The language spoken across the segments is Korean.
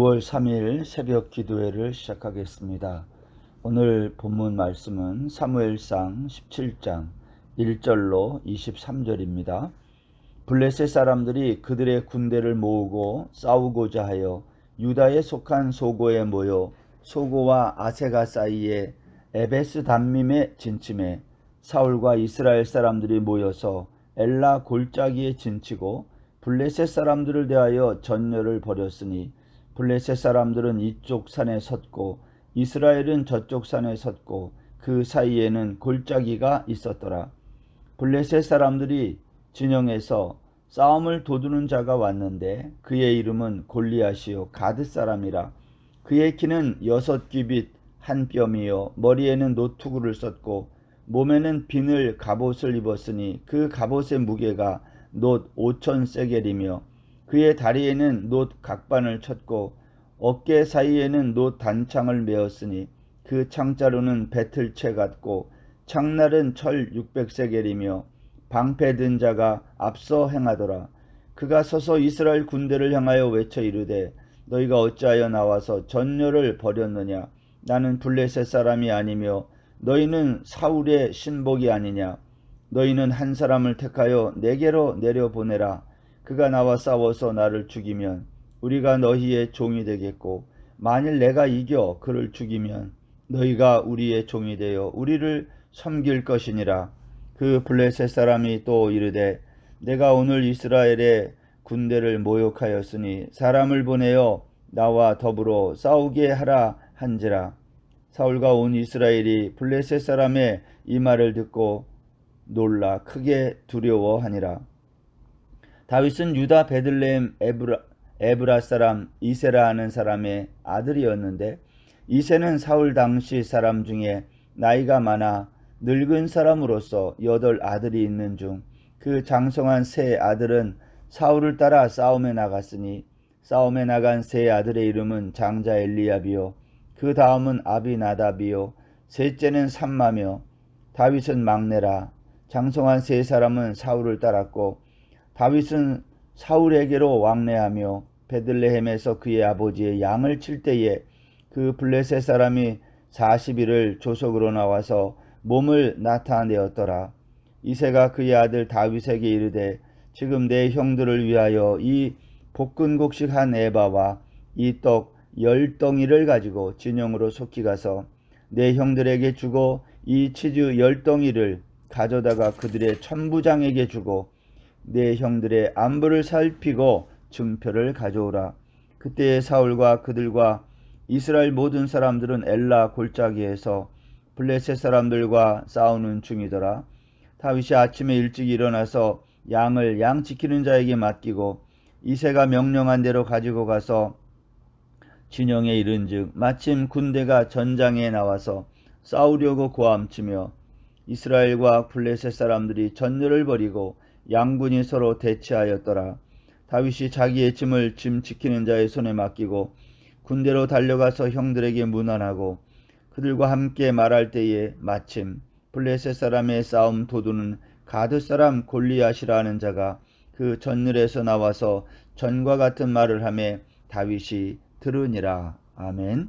6월 3일 새벽 기도회를 시작하겠습니다. 오늘 본문 말씀은 사무엘상 17장 1절로 23절입니다. 블레셋 사람들이 그들의 군대를 모으고 싸우고자 하여 유다에 속한 소고에 모여 소고와 아세가 사이에 에베스 담밈에 진침해 사울과 이스라엘 사람들이 모여서 엘라 골짜기에 진치고 블레셋 사람들을 대하여 전열을 벌였으니 블레셋 사람들은 이쪽 산에 섰고 이스라엘은 저쪽 산에 섰고 그 사이에는 골짜기가 있었더라. 블레셋 사람들이 진영에서 싸움을 도두는 자가 왔는데 그의 이름은 골리앗이요 가드 사람이라. 그의 키는 6규빗 한 뼘이요 머리에는 노투구를 썼고 몸에는 비늘 갑옷을 입었으니 그 갑옷의 무게가 놋 5천 세겔이며 그의 다리에는 놋 각반을 쳤고 어깨 사이에는 놋 단창을 메었으니 그 창자루는 배틀채 같고 창날은 철 600세겔이며 방패 든 자가 앞서 행하더라. 그가 서서 이스라엘 군대를 향하여 외쳐 이르되 너희가 어찌하여 나와서 전열을 벌였느냐. 나는 블레셋 사람이 아니며 너희는 사울의 신복이 아니냐. 너희는 한 사람을 택하여 내게로 내려보내라. 그가 나와 싸워서 나를 죽이면 우리가 너희의 종이 되겠고 만일 내가 이겨 그를 죽이면 너희가 우리의 종이 되어 우리를 섬길 것이니라. 그 블레셋 사람이 또 이르되 내가 오늘 이스라엘의 군대를 모욕하였으니 사람을 보내어 나와 더불어 싸우게 하라 한지라. 사울과 온 이스라엘이 블레셋 사람의 이 말을 듣고 놀라 크게 두려워하니라. 다윗은 유다 베들레헴 에브라 사람 이세라 하는 사람의 아들이었는데 이세는 사울 당시 사람 중에 나이가 많아 늙은 사람으로서 8 아들이 있는 중 그 장성한 세 아들은 사울을 따라 싸움에 나갔으니 싸움에 나간 세 아들의 이름은 장자 엘리압이요 그 다음은 아비나답이요 셋째는 삼마며 다윗은 막내라. 장성한 세 사람은 사울을 따랐고 다윗은 사울에게로 왕래하며 베들레헴에서 그의 아버지의 양을 칠 때에 그 블레셋 사람이 40일을 조석으로 나와서 몸을 나타내었더라. 이새가 그의 아들 다윗에게 이르되 지금 내 형들을 위하여 이 볶은곡식 한 에바와 이 떡 10덩이를 가지고 진영으로 속히 가서 내 형들에게 주고 이 치즈 10덩이를 가져다가 그들의 천부장에게 주고 내 형들의 안부를 살피고 증표를 가져오라. 그때에 사울과 그들과 이스라엘 모든 사람들은 엘라 골짜기에서 블레셋 사람들과 싸우는 중이더라. 다윗이 아침에 일찍 일어나서 양을 양 지키는 자에게 맡기고 이새가 명령한 대로 가지고 가서 진영에 이른즉 마침 군대가 전장에 나와서 싸우려고 고함치며 이스라엘과 블레셋 사람들이 전열을 벌이고 양군이 서로 대치하였더라. 다윗이 자기의 짐을 짐 지키는 자의 손에 맡기고 군대로 달려가서 형들에게 문안하고 그들과 함께 말할 때에 마침 블레셋 사람의 싸움 도두는 가드 사람 골리앗이라 하는 자가 그 전열에서 나와서 전과 같은 말을 하며 다윗이 들으니라. 아멘.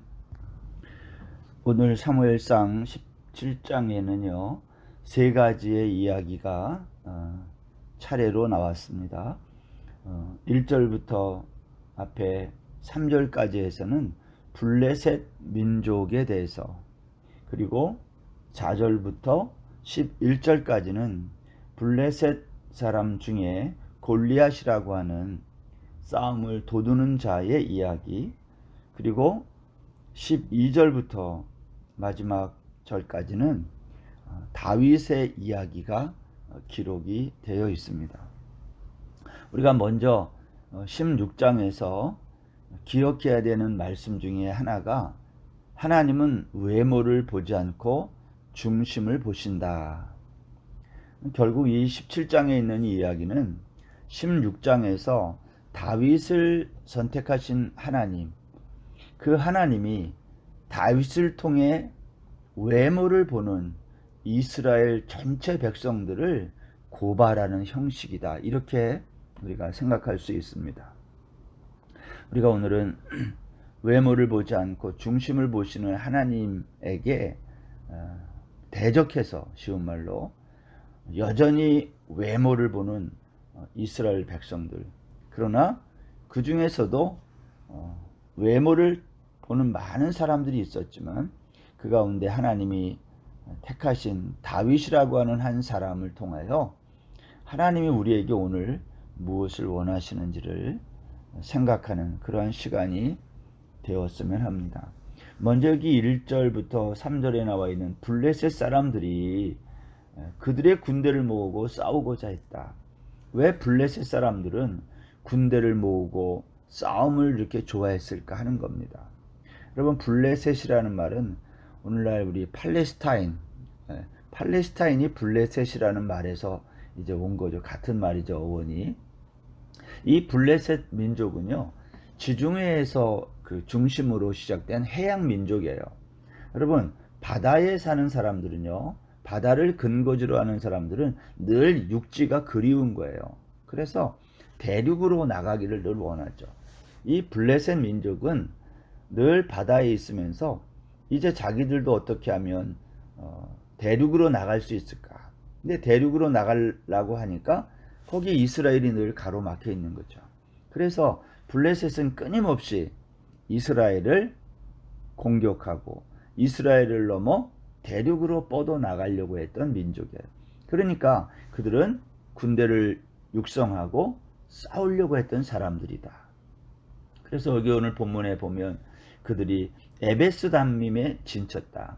오늘 사무엘상 17장에는요 3가지의 이야기가 차례로 나왔습니다. 1절부터 앞에 3절까지 해서는 블레셋 민족에 대해서, 그리고 4절부터 11절까지는 블레셋 사람 중에 골리앗이라고 하는 싸움을 도두는 자의 이야기, 그리고 12절부터 마지막 절까지는 다윗의 이야기가 기록이 되어 있습니다. 우리가 먼저 16장에서 기억해야 되는 말씀 중에 하나가 하나님은 외모를 보지 않고 중심을 보신다. 결국 이 17장에 있는 이 이야기는 16장에서 다윗을 선택하신 하나님, 그 하나님이 다윗을 통해 외모를 보는 이스라엘 전체 백성들을 고발하는 형식이다. 이렇게 우리가 생각할 수 있습니다. 우리가 오늘은 외모를 보지 않고 중심을 보시는 하나님에게 대적해서, 쉬운 말로 여전히 외모를 보는 이스라엘 백성들. 그러나 그 중에서도 외모를 보는 많은 사람들이 있었지만 그 가운데 하나님이 택하신 다윗이라고 하는 한 사람을 통하여 하나님이 우리에게 오늘 무엇을 원하시는지를 생각하는 그러한 시간이 되었으면 합니다. 먼저 여기 1절부터 3절에 나와 있는 블레셋 사람들이 그들의 군대를 모으고 싸우고자 했다. 왜 블레셋 사람들은 군대를 모으고 싸움을 이렇게 좋아했을까 하는 겁니다. 여러분, 블레셋이라는 말은 오늘날 우리 팔레스타인이 블레셋이라는 말에서 이제 온 거죠. 같은 말이죠, 어원이. 이 블레셋 민족은요, 지중해에서 그 중심으로 시작된 해양 민족이에요. 여러분, 바다에 사는 사람들은요, 바다를 근거지로 하는 사람들은 늘 육지가 그리운 거예요. 그래서 대륙으로 나가기를 늘 원하죠. 이 블레셋 민족은 늘 바다에 있으면서 이제 자기들도 어떻게 하면 대륙으로 나갈 수 있을까. 근데 대륙으로 나가려고 하니까 거기 이스라엘이 늘 가로막혀 있는 거죠. 그래서 블레셋은 끊임없이 이스라엘을 공격하고 이스라엘을 넘어 대륙으로 뻗어 나가려고 했던 민족이에요. 그러니까 그들은 군대를 육성하고 싸우려고 했던 사람들이다. 그래서 여기 오늘 본문에 보면 그들이 에베스 담밈에 진쳤다.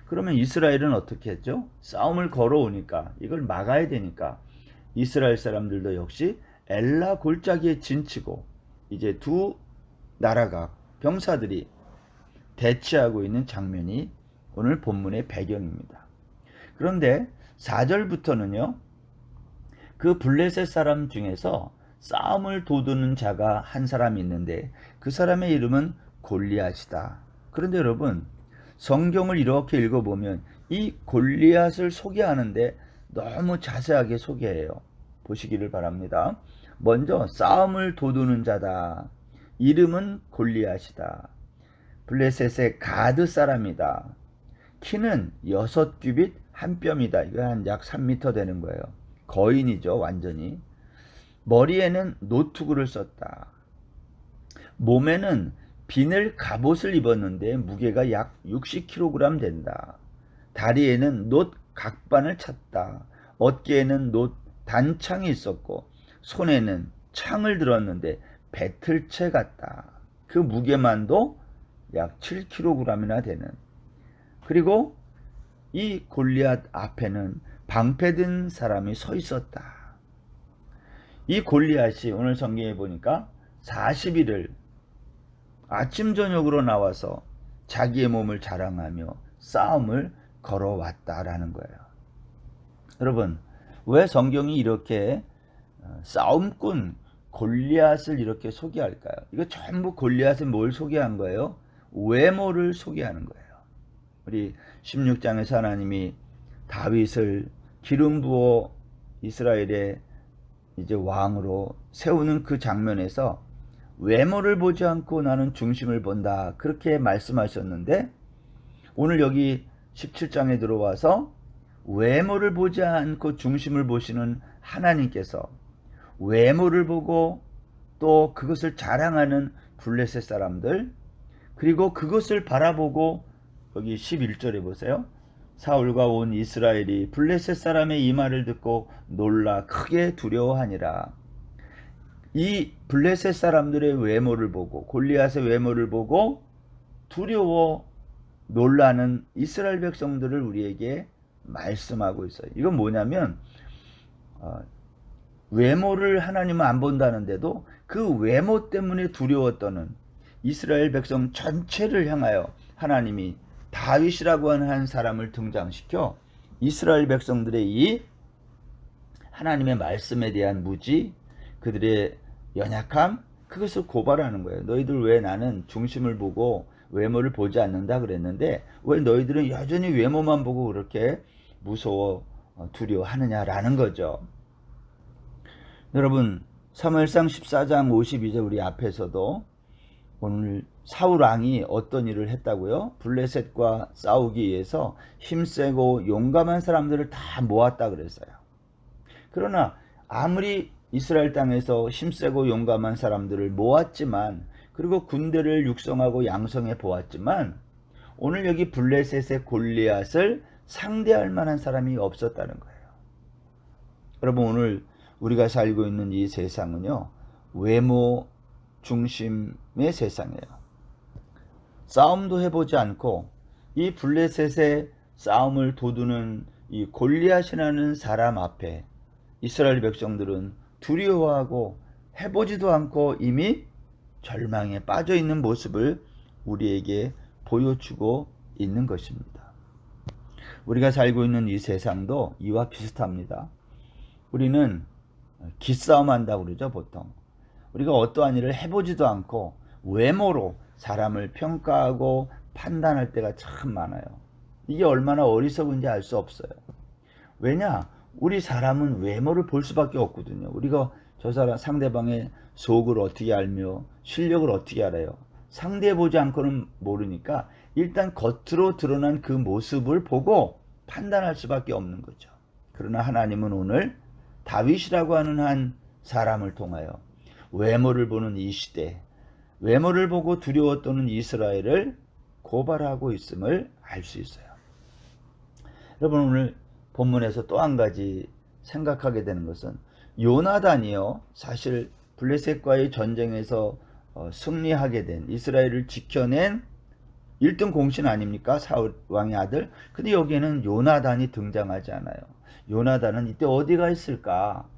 그러면 이스라엘은 어떻게 했죠? 싸움을 걸어오니까 이걸 막아야 되니까 이스라엘 사람들도 역시 엘라 골짜기에 진치고 이제 두 나라가 병사들이 대치하고 있는 장면이 오늘 본문의 배경입니다. 그런데 4절부터는요, 그 블레셋 사람 중에서 싸움을 도두는 자가 한 사람이 있는데 그 사람의 이름은 골리앗이다. 그런데 여러분, 성경을 이렇게 읽어보면 이 골리앗을 소개하는데 너무 자세하게 소개해요. 보시기를 바랍니다. 먼저 싸움을 도두는 자다. 이름은 골리앗이다. 블레셋의 가드 사람이다. 키는 6규빗 1뼘이다. 이거 한 약 3m 되는 거예요. 거인이죠, 완전히. 머리에는 노투구를 썼다. 몸에는 비늘 갑옷을 입었는데 무게가 약 60kg 된다. 다리에는 놋 각반을 찼다. 어깨에는 놋 단창이 있었고 손에는 창을 들었는데 배틀채 같다. 그 무게만도 약 7kg이나 되는. 그리고 이 골리앗 앞에는 방패든 사람이 서 있었다. 이 골리앗이 오늘 성경에 보니까 40일을 아침 저녁으로 나와서 자기의 몸을 자랑하며 싸움을 걸어왔다라는 거예요. 여러분, 왜 성경이 이렇게 싸움꾼 골리앗을 이렇게 소개할까요? 이거 전부 골리앗은 뭘 소개한 거예요? 외모를 소개하는 거예요. 우리 16장에서 하나님이 다윗을 기름 부어 이스라엘의 이제 왕으로 세우는 그 장면에서 외모를 보지 않고 나는 중심을 본다, 그렇게 말씀하셨는데 오늘 여기 17장에 들어와서 외모를 보지 않고 중심을 보시는 하나님께서 외모를 보고 또 그것을 자랑하는 블레셋 사람들, 그리고 그것을 바라보고 여기 11절에 보세요. 사울과 온 이스라엘이 블레셋 사람의 이 말을 듣고 놀라 크게 두려워하니라. 이 블레셋 사람들의 외모를 보고 골리앗의 외모를 보고 두려워 놀라는 이스라엘 백성들을 우리에게 말씀하고 있어요. 이건 뭐냐면 외모를 하나님은 안 본다는데도 그 외모 때문에 두려워 떠는 이스라엘 백성 전체를 향하여 하나님이 다윗이라고 하는 한 사람을 등장시켜 이스라엘 백성들의 이 하나님의 말씀에 대한 무지, 그들의 연약함, 그것을 고발하는 거예요. 너희들 왜 나는 중심을 보고 외모를 보지 않는다 그랬는데 왜 너희들은 여전히 외모만 보고 그렇게 무서워 두려워하느냐라는 거죠. 여러분, 사무엘상 14장 52절 우리 앞에서도 오늘 사울 왕이 어떤 일을 했다고요? 블레셋과 싸우기 위해서 힘세고 용감한 사람들을 다 모았다 그랬어요. 그러나 아무리 이스라엘 땅에서 힘세고 용감한 사람들을 모았지만, 그리고 군대를 육성하고 양성해 보았지만, 오늘 여기 블레셋의 골리앗을 상대할 만한 사람이 없었다는 거예요. 여러분, 오늘 우리가 살고 있는 이 세상은요, 외모 중심의 세상이에요. 싸움도 해보지 않고 이 블레셋의 싸움을 도두는 이 골리앗이라는 사람 앞에 이스라엘 백성들은 두려워하고 해보지도 않고 이미 절망에 빠져 있는 모습을 우리에게 보여주고 있는 것입니다. 우리가 살고 있는 이 세상도 이와 비슷합니다. 우리는 기싸움 한다고 그러죠, 보통. 우리가 어떠한 일을 해보지도 않고 외모로 사람을 평가하고 판단할 때가 참 많아요. 이게 얼마나 어리석은지 알 수 없어요. 왜냐? 우리 사람은 외모를 볼 수밖에 없거든요. 우리가 저 사람 상대방의 속을 어떻게 알며 실력을 어떻게 알아요? 상대해보지 않고는 모르니까 일단 겉으로 드러난 그 모습을 보고 판단할 수밖에 없는 거죠. 그러나 하나님은 오늘 다윗이라고 하는 한 사람을 통하여 외모를 보는 이 시대, 외모를 보고 두려워 떠는 이스라엘을 고발하고 있음을 알 수 있어요. 여러분, 오늘 본문에서 또 한 가지 생각하게 되는 것은, 요나단이요, 사실 블레셋과의 전쟁에서 승리하게 된, 이스라엘을 지켜낸 1등 공신 아닙니까? 사울 왕의 아들. 근데 여기에는 요나단이 등장하지 않아요. 요나단은 이때 어디가 있을까?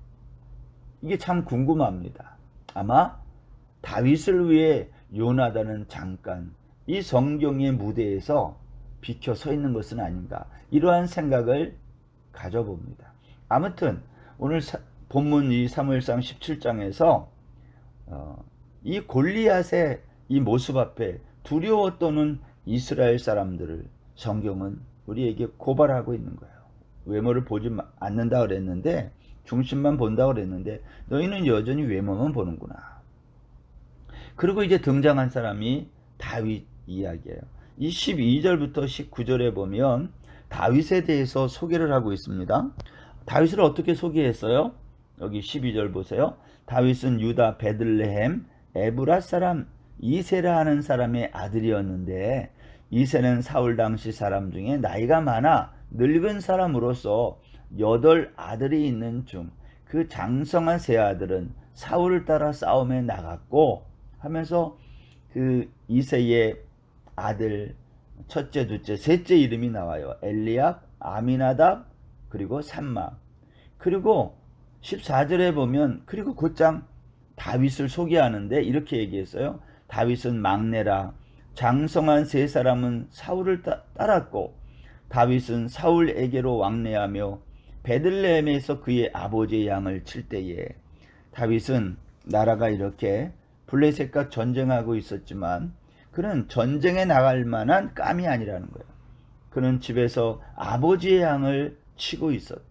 이게 참 궁금합니다. 아마 다윗을 위해 요나단은 잠깐 이 성경의 무대에서 비켜 서 있는 것은 아닌가, 이러한 생각을 가져봅니다. 아무튼 오늘 본문 이 사무엘상 17장에서 이 골리앗의 이 모습 앞에 두려워 떠는 이스라엘 사람들을 성경은 우리에게 고발하고 있는 거예요. 외모를 보지 않는다 그랬는데, 중심만 본다 그랬는데 너희는 여전히 외모만 보는구나. 그리고 이제 등장한 사람이 다윗 이야기예요. 이 12절부터 19절에 보면 다윗에 대해서 소개를 하고 있습니다. 다윗을 어떻게 소개했어요? 여기 12절 보세요. 다윗은 유다 베들레헴 에브라 사람 이세라 하는 사람의 아들이었는데, 이세는 사울 당시 사람 중에 나이가 많아 늙은 사람으로서 8 아들이 있는 중 그 장성한 세 아들은 사울을 따라 싸움에 나갔고 하면서 그 이세의 아들 첫째, 둘째, 셋째 이름이 나와요. 엘리압, 아미나답, 그리고 삼마. 그리고 14절에 보면 그리고 곧장 다윗을 소개하는데 이렇게 얘기했어요. 다윗은 막내라. 장성한 세 사람은 사울을 따랐고 다윗은 사울에게로 왕래하며 베들레헴에서 그의 아버지의 양을 칠 때에, 다윗은 나라가 이렇게 블레셋과 전쟁하고 있었지만 그는 전쟁에 나갈 만한 깜이 아니라는 거예요. 그는 집에서 아버지의 양을 치고 있었다.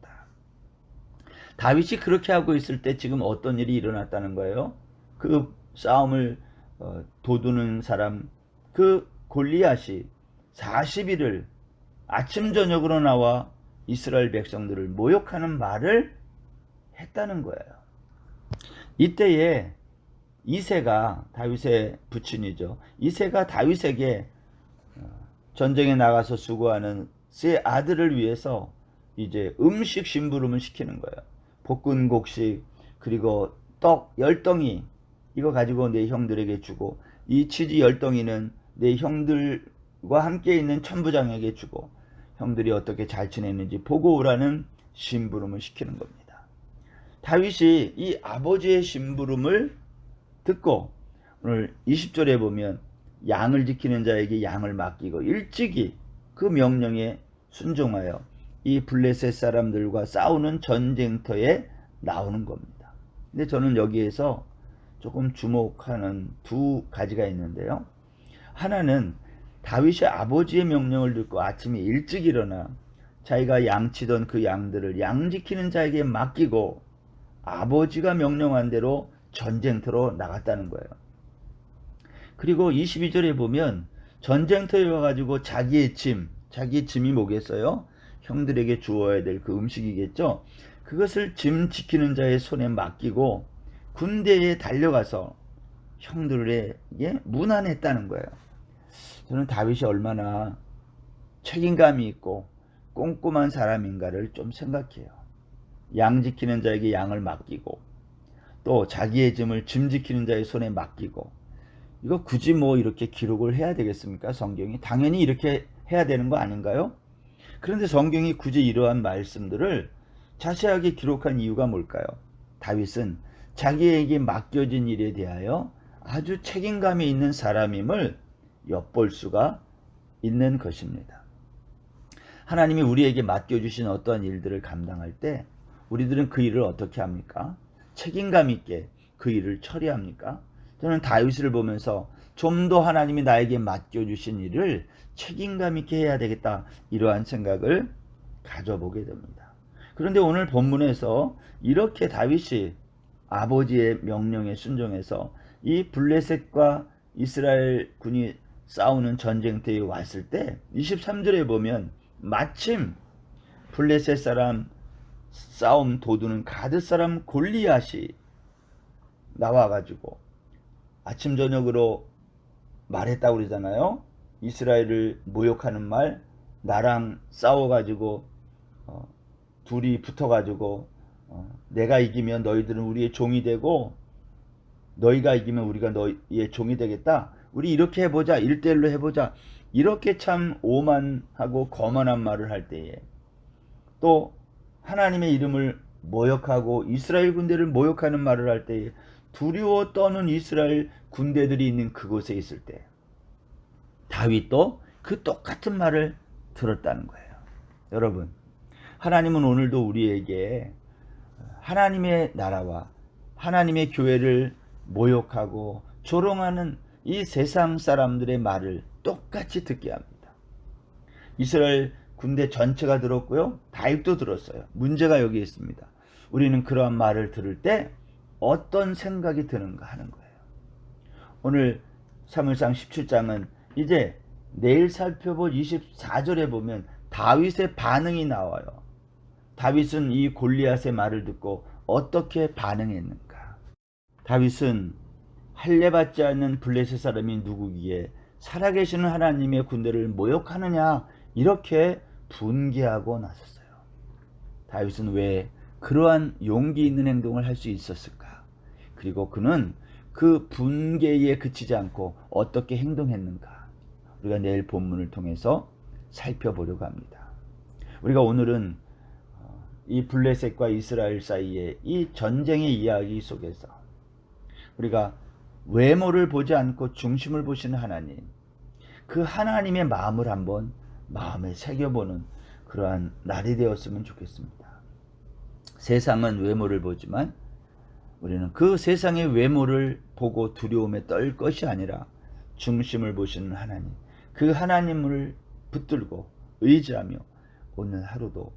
다윗이 그렇게 하고 있을 때 지금 어떤 일이 일어났다는 거예요? 그 싸움을 도두는 사람, 그 골리앗이 40일을 아침 저녁으로 나와 이스라엘 백성들을 모욕하는 말을 했다는 거예요. 이때에 이새가, 다윗의 부친이죠, 이새가 다윗에게 전쟁에 나가서 수고하는 세 아들을 위해서 이제 음식 심부름을 시키는 거예요. 볶은 곡식, 그리고 떡 10덩이, 이거 가지고 내 형들에게 주고, 이 치즈 10덩이는 내 형들과 함께 있는 천부장에게 주고, 형들이 어떻게 잘 지냈는지 보고 오라는 심부름을 시키는 겁니다. 다윗이 이 아버지의 심부름을 듣고 오늘 20절에 보면 양을 지키는 자에게 양을 맡기고 일찍이 그 명령에 순종하여 이 블레셋 사람들과 싸우는 전쟁터에 나오는 겁니다. 근데 저는 여기에서 조금 주목하는 두 가지가 있는데요. 하나는 다윗이 아버지의 명령을 듣고 아침에 일찍 일어나 자기가 양치던 그 양들을 양 지키는 자에게 맡기고 아버지가 명령한 대로 전쟁터로 나갔다는 거예요. 그리고 22절에 보면 전쟁터에 와가지고 자기의 짐이 뭐겠어요? 형들에게 주어야 될 그 음식이겠죠. 그것을 짐 지키는 자의 손에 맡기고 군대에 달려가서 형들에게 문안했다는 거예요. 저는 다윗이 얼마나 책임감이 있고 꼼꼼한 사람인가를 좀 생각해요. 양 지키는 자에게 양을 맡기고 또 자기의 짐 지키는 자의 손에 맡기고, 이거 굳이 뭐 이렇게 기록을 해야 되겠습니까? 성경이 당연히 이렇게 해야 되는 거 아닌가요? 그런데 성경이 굳이 이러한 말씀들을 자세하게 기록한 이유가 뭘까요? 다윗은 자기에게 맡겨진 일에 대하여 아주 책임감이 있는 사람임을 엿볼 수가 있는 것입니다. 하나님이 우리에게 맡겨주신 어떠한 일들을 감당할 때 우리들은 그 일을 어떻게 합니까? 책임감 있게 그 일을 처리합니까? 저는 다윗을 보면서 좀 더 하나님이 나에게 맡겨주신 일을 책임감 있게 해야 되겠다, 이러한 생각을 가져보게 됩니다. 그런데 오늘 본문에서 이렇게 다윗이 아버지의 명령에 순종해서 이 블레셋과 이스라엘 군이 싸우는 전쟁터에 왔을 때 23절에 보면 마침 블레셋 사람 싸움 도두는 가드 사람 골리앗이 나와가지고 아침 저녁으로 말했다고 그러잖아요. 이스라엘을 모욕하는 말, 나랑 싸워가지고 둘이 붙어가지고 내가 이기면 너희들은 우리의 종이 되고 너희가 이기면 우리가 너희의 종이 되겠다. 우리 이렇게 해보자. 1대1로 해보자. 이렇게 참 오만하고 거만한 말을 할 때에, 또 하나님의 이름을 모욕하고 이스라엘 군대를 모욕하는 말을 할 때에 두려워 떠는 이스라엘 군대들이 있는 그곳에 있을 때 다윗도 그 똑같은 말을 들었다는 거예요. 여러분, 하나님은 오늘도 우리에게 하나님의 나라와 하나님의 교회를 모욕하고 조롱하는 이 세상 사람들의 말을 똑같이 듣게 합니다. 이스라엘 군대 전체가 들었고요, 다윗도 들었어요. 문제가 여기 있습니다. 우리는 그러한 말을 들을 때 어떤 생각이 드는가 하는 거예요. 오늘 사무엘상 17장은 이제 내일 살펴볼 24절에 보면 다윗의 반응이 나와요. 다윗은 이 골리앗의 말을 듣고 어떻게 반응했는가? 다윗은 할례받지 않는 블레셋 사람이 누구기에 살아계시는 하나님의 군대를 모욕하느냐, 이렇게 분개하고 나섰어요. 다윗은 왜 그러한 용기 있는 행동을 할 수 있었을까? 그리고 그는 그 분개에 그치지 않고 어떻게 행동했는가? 우리가 내일 본문을 통해서 살펴보려고 합니다. 우리가 오늘은 이 블레셋과 이스라엘 사이의 이 전쟁의 이야기 속에서 우리가 외모를 보지 않고 중심을 보시는 하나님, 그 하나님의 마음을 한번 마음에 새겨보는 그러한 날이 되었으면 좋겠습니다. 세상은 외모를 보지만 우리는 그 세상의 외모를 보고 두려움에 떨 것이 아니라 중심을 보시는 하나님, 그 하나님을 붙들고 의지하며 오늘 하루도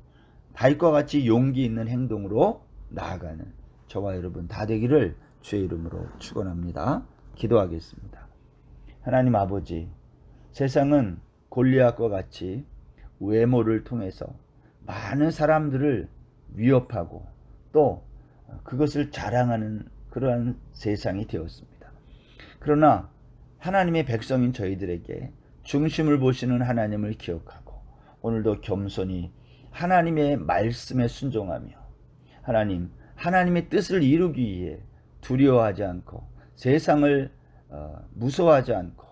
다윗과 같이 용기 있는 행동으로 나아가는 저와 여러분 다 되기를 주의 이름으로 축원합니다. 기도하겠습니다. 하나님 아버지, 세상은 골리앗과 같이 외모를 통해서 많은 사람들을 위협하고 또 그것을 자랑하는 그러한 세상이 되었습니다. 그러나 하나님의 백성인 저희들에게 중심을 보시는 하나님을 기억하고 오늘도 겸손히 하나님의 말씀에 순종하며 하나님의 뜻을 이루기 위해 두려워하지 않고 세상을 무서워하지 않고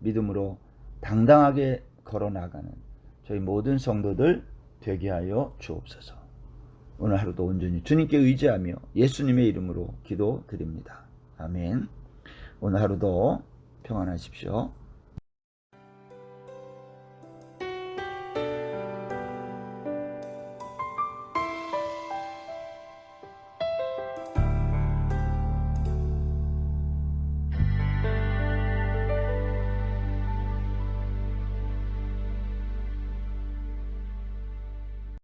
믿음으로 당당하게 걸어나가는 저희 모든 성도들 되게 하여 주옵소서. 오늘 하루도 온전히 주님께 의지하며 예수님의 이름으로 기도드립니다. 아멘. 오늘 하루도 평안하십시오.